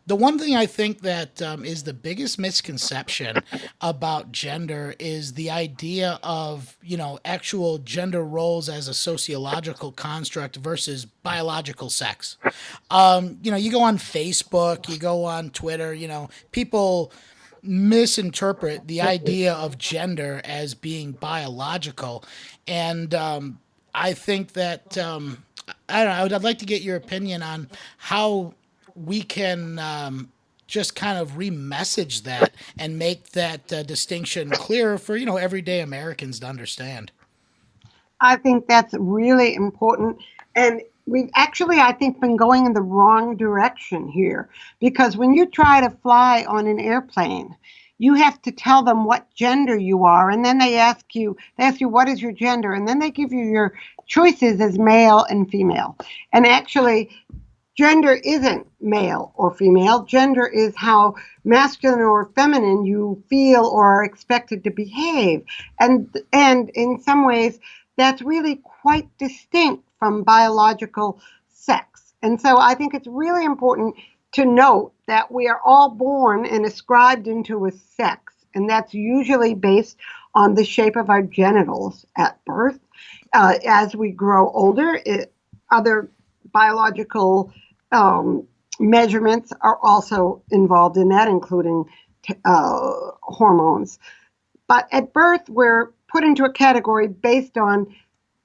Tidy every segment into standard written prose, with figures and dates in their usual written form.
The one thing I think that is the biggest misconception about gender is the idea of, actual gender roles as a sociological construct versus biological sex. You go on Facebook, you go on Twitter, people misinterpret the idea of gender as being biological. And I think that, I don't know, I'd like to get your opinion on how we can just kind of remessage that and make that distinction clearer for, everyday Americans to understand. I think that's really important. And we've actually, I think, been going in the wrong direction here because when you try to fly on an airplane, you have to tell them what gender you are, and then they ask you what is your gender, and then they give you your choices as male and female. And actually, gender isn't male or female. Gender is how masculine or feminine you feel or are expected to behave. And in some ways that's really quite distinct from biological sex. And so I think it's really important to note that we are all born and ascribed into a sex, and that's usually based on the shape of our genitals at birth. As we grow older, other biological um, measurements are also involved in that, including hormones. But at birth, we're put into a category based on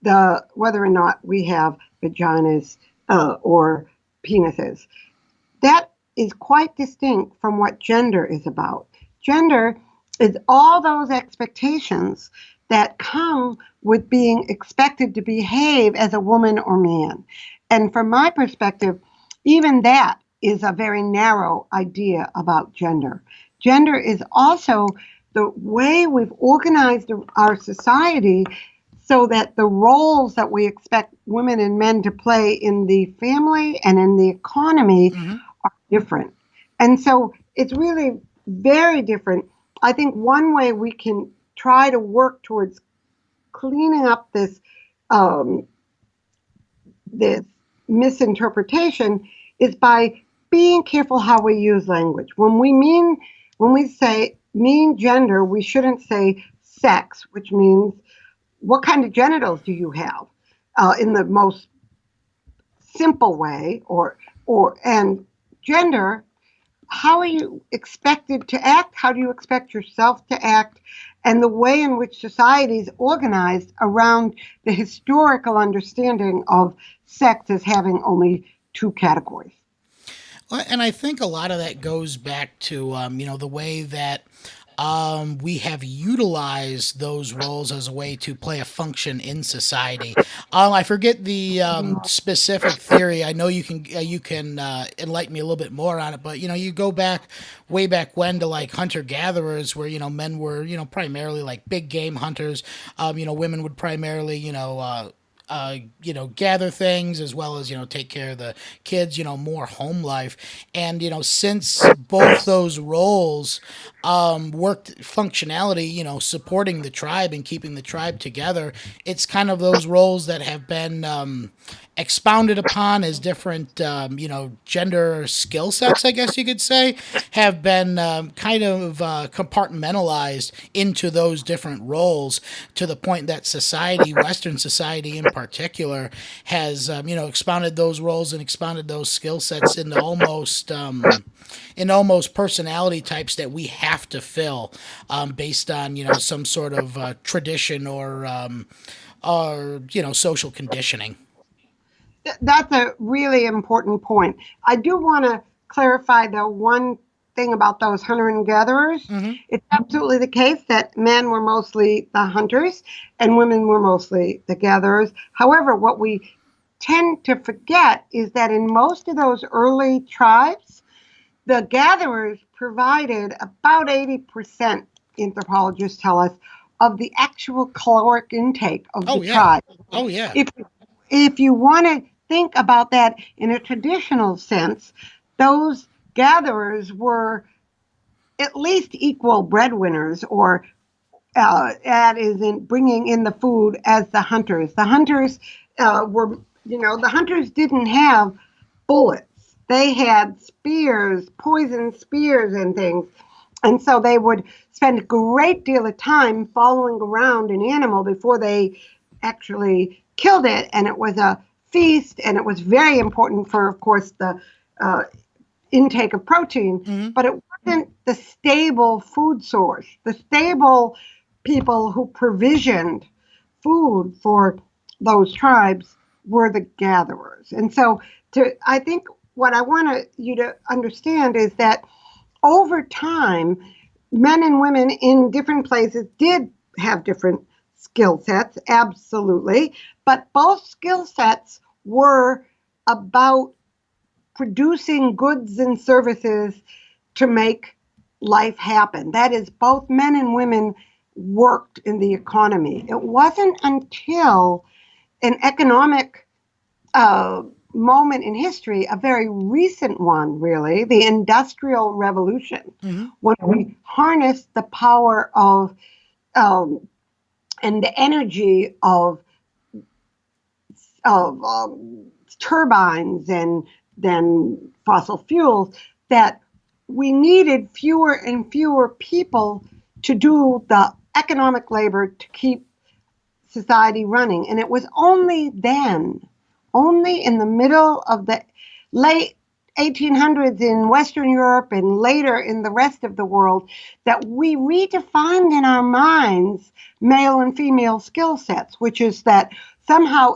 the whether or not we have vaginas or penises. That is quite distinct from what gender is about. Gender is all those expectations that come with being expected to behave as a woman or man. And from my perspective, even that is a very narrow idea about gender. Gender is also the way we've organized our society so that the roles that we expect women and men to play in the family and in the economy Hmm. are different. And so it's really very different. I think one way we can try to work towards cleaning up um, this misinterpretation is by being careful how we use language. When we say mean gender, we shouldn't say sex, which means what kind of genitals do you have, in the most simple way, or and gender. How are you expected to act? How do you expect yourself to act? And the way in which society is organized around the historical understanding of sex as having only two categories. Well, and I think a lot of that goes back to, the way that we have utilized those roles as a way to play a function in society. I forget the specific theory. I know you can enlighten me a little bit more on it, but you go back way back when to like hunter gatherers, where men were primarily like big game hunters. Women would primarily gather things as well as take care of the kids. More home life, and since both those roles worked functionality, supporting the tribe and keeping the tribe together. It's kind of those roles that have been expounded upon as different, gender skill sets, I guess you could say, have been kind of compartmentalized into those different roles to the point that society, Western society in particular, has, expounded those roles and expanded those skill sets into almost personality types that we have to fill based on some sort of tradition or social conditioning. That's a really important point. I do want to clarify the one thing about those hunter and gatherers. Hmm. It's absolutely the case that men were mostly the hunters and women were mostly the gatherers. However, what we tend to forget is that in most of those early tribes, the gatherers provided about 80%, anthropologists tell us, of the actual caloric intake of the Oh yeah, tribe. oh yeah. If if you want to think about that in a traditional sense, those gatherers were at least equal breadwinners, or that is in bringing in the food as the hunters. The hunters were, the hunters didn't have bullets. they had spears, poison spears and things. And so they would spend a great deal of time following around an animal before they actually killed it. And it was a feast, and it was very important for, of course, the uh, intake of protein, Hmm. but it wasn't the stable food source. The stable people who provisioned food for those tribes were the gatherers. And so I think what I want you to understand is that over time, men and women in different places did have different skill sets, absolutely, but both skill sets were about producing goods and services to make life happen. That is, both men and women worked in the economy. It wasn't until an economic uh, moment in history, a very recent one, really, the Industrial Revolution, Hmm. when we harnessed the power of um, and the energy of turbines and then fossil fuels, that we needed fewer and fewer people to do the economic labor to keep society running. And it was only then, only in the middle of the late 1800s in Western Europe and later in the rest of the world, that we redefined in our minds male and female skill sets, which is that somehow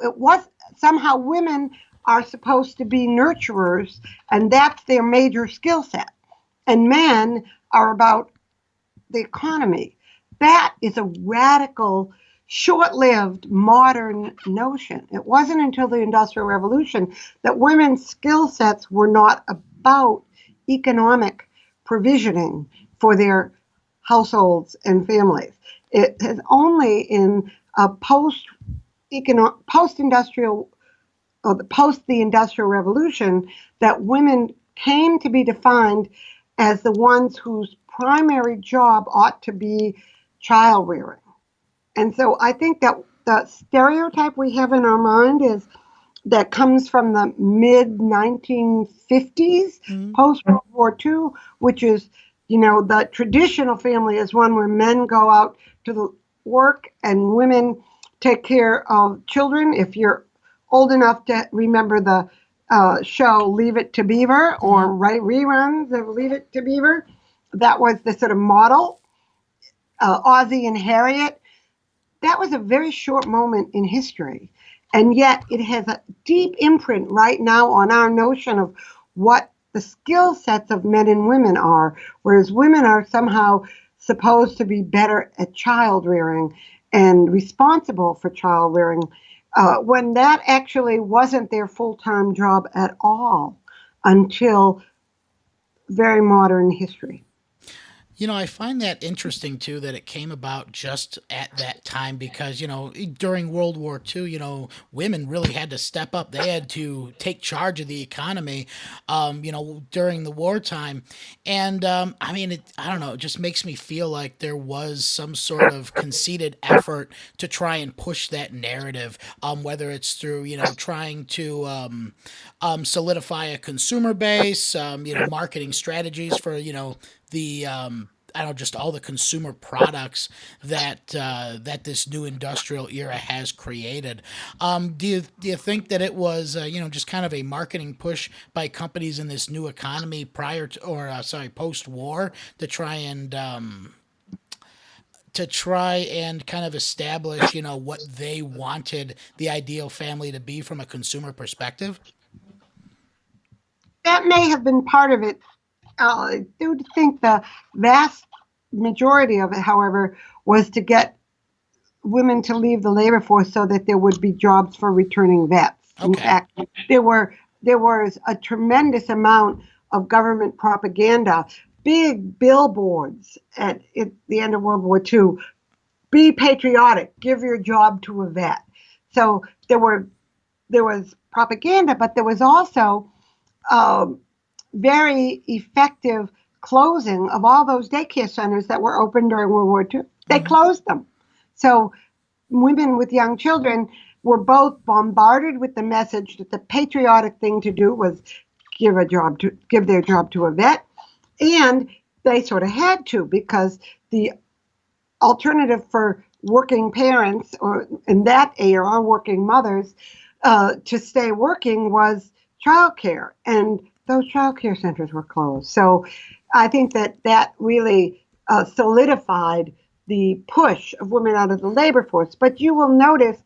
women are supposed to be nurturers, and that's their major skill set, and men are about the economy. That is a radical, short lived modern notion. It wasn't until the Industrial Revolution that women's skill sets were not about economic provisioning for their households and families. It is only in a post industrial or the post the Industrial Revolution that women came to be defined as the ones whose primary job ought to be child rearing. And so I think that the stereotype we have in our mind is that comes from the mid 1950s, Hmm. post World War II, which is, the traditional family is one where men go out to the work and women take care of children. If you're old enough to remember the show Leave It to Beaver Hmm. or right reruns of Leave It to Beaver, that was the sort of model. Ozzie and Harriet, that was a very short moment in history. And yet it has a deep imprint right now on our notion of what the skill sets of men and women are, whereas women are somehow supposed to be better at child rearing and responsible for child rearing, when that actually wasn't their full time job at all until very modern history. I find that interesting too that it came about just at that time because, during World War II, women really had to step up. They had to take charge of the economy, during the wartime. And I mean, I don't know, it just makes me feel like there was some sort of conceited effort to try and push that narrative, whether it's through, trying to solidify a consumer base, marketing strategies for, the I don't know, just all the consumer products that this new industrial era has created. Do you think that it was just kind of a marketing push by companies in this new economy prior to, or sorry, post war, to try and kind of establish what they wanted the ideal family to be from a consumer perspective? That may have been part of it. I do think the vast majority of it, however, was to get women to leave the labor force so that there would be jobs for returning vets. In Okay. fact, there was a tremendous amount of government propaganda, big billboards at the end of World War II. Be patriotic. Give your job to a vet. So there was propaganda, but there was also um, very effective closing of all those daycare centers that were open during World War II. They Hmm. closed them. So women with young children were both bombarded with the message that the patriotic thing to do was give their job to a vet, and they sort of had to because the alternative for working parents, or in that era, working mothers, to stay working was childcare, and those childcare centers were closed. So I think that really solidified the push of women out of the labor force. But you will notice,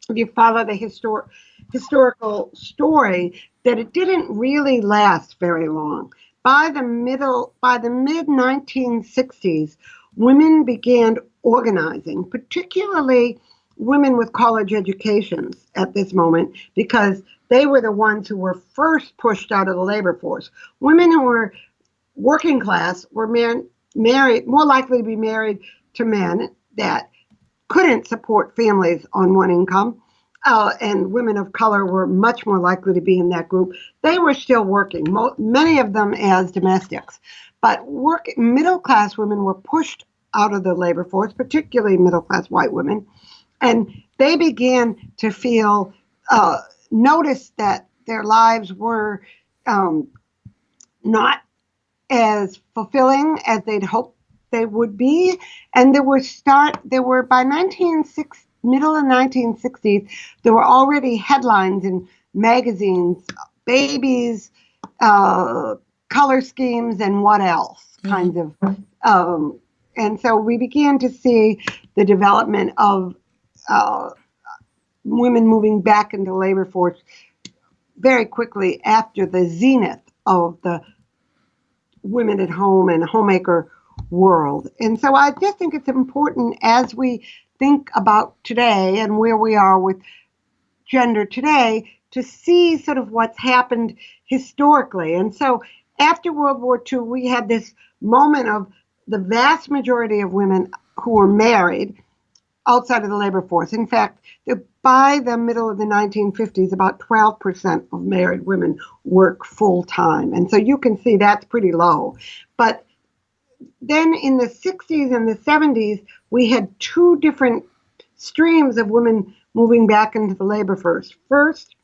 if you follow the historical story, that it didn't really last very long. By the mid 1960s, women began organizing, particularly women with college educations at this moment, because they were the ones who were first pushed out of the labor force. Women who were working class were married, more likely to be married to men that couldn't support families on one income, and women of color were much more likely to be in that group. They were still working, many of them as domestics, but middle class women were pushed out of the labor force, particularly middle class white women, and they began to feel notice that their lives were um, not as fulfilling as they'd hoped they would be. And there were by 1960, middle of 1960s, there were already headlines in magazines, babies, uh, color schemes, and what else Hmm. kinds of. And so we began to see the development of uh, women moving back into labor force very quickly after the zenith of the women at home and homemaker world. And so I just think it's important as we think about today and where we are with gender today to see sort of what's happened historically. And so after World War II, we had this moment of the vast majority of women who were married outside of the labor force. In fact, by the middle of the 1950s, about 12% of married women work full time. And so you can see that's pretty low. But then in the 60s and the 70s, we had two different streams of women moving back into the labor force. First,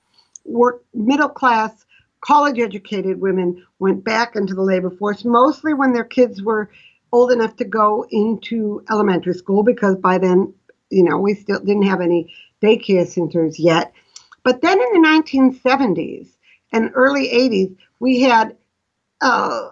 middle class, college educated women went back into the labor force, mostly when their kids were old enough to go into elementary school, because by then, we still didn't have any daycare centers yet. But then in the 1970s and early 80s, we had uh,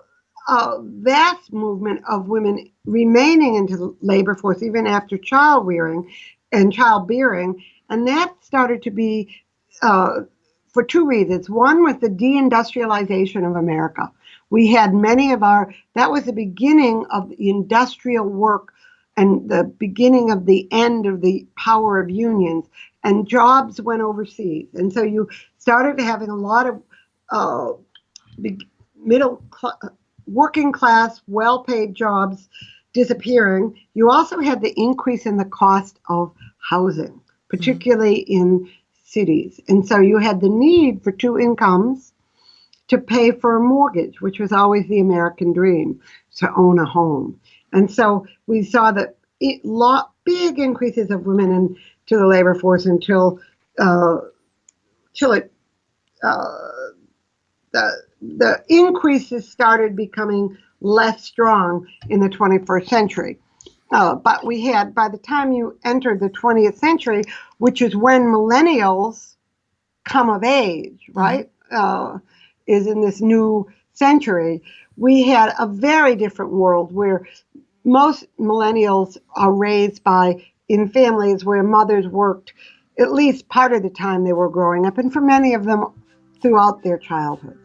a vast movement of women remaining into the labor force even after child rearing and childbearing. And that started to be uh, for two reasons. One was the deindustrialization of America. We had that was the beginning of the industrial work and the beginning of the end of the power of unions, and jobs went overseas. And so you started having a lot of uh, middle working class, well paid jobs disappearing. You also had the increase in the cost of housing, Hmm. particularly in cities. And so you had the need for two incomes to pay for a mortgage, which was always the American dream, to own a home. And so we saw that big increases of women into the labor force uh, till it uh, the increases started becoming less strong in the 21st century. But we had, by the time you entered the 20th century, which is when millennials come of age, Hmm. right, is in this new century, we had a very different world where most millennials are raised in families where mothers worked at least part of the time they were growing up, and for many of them throughout their childhood.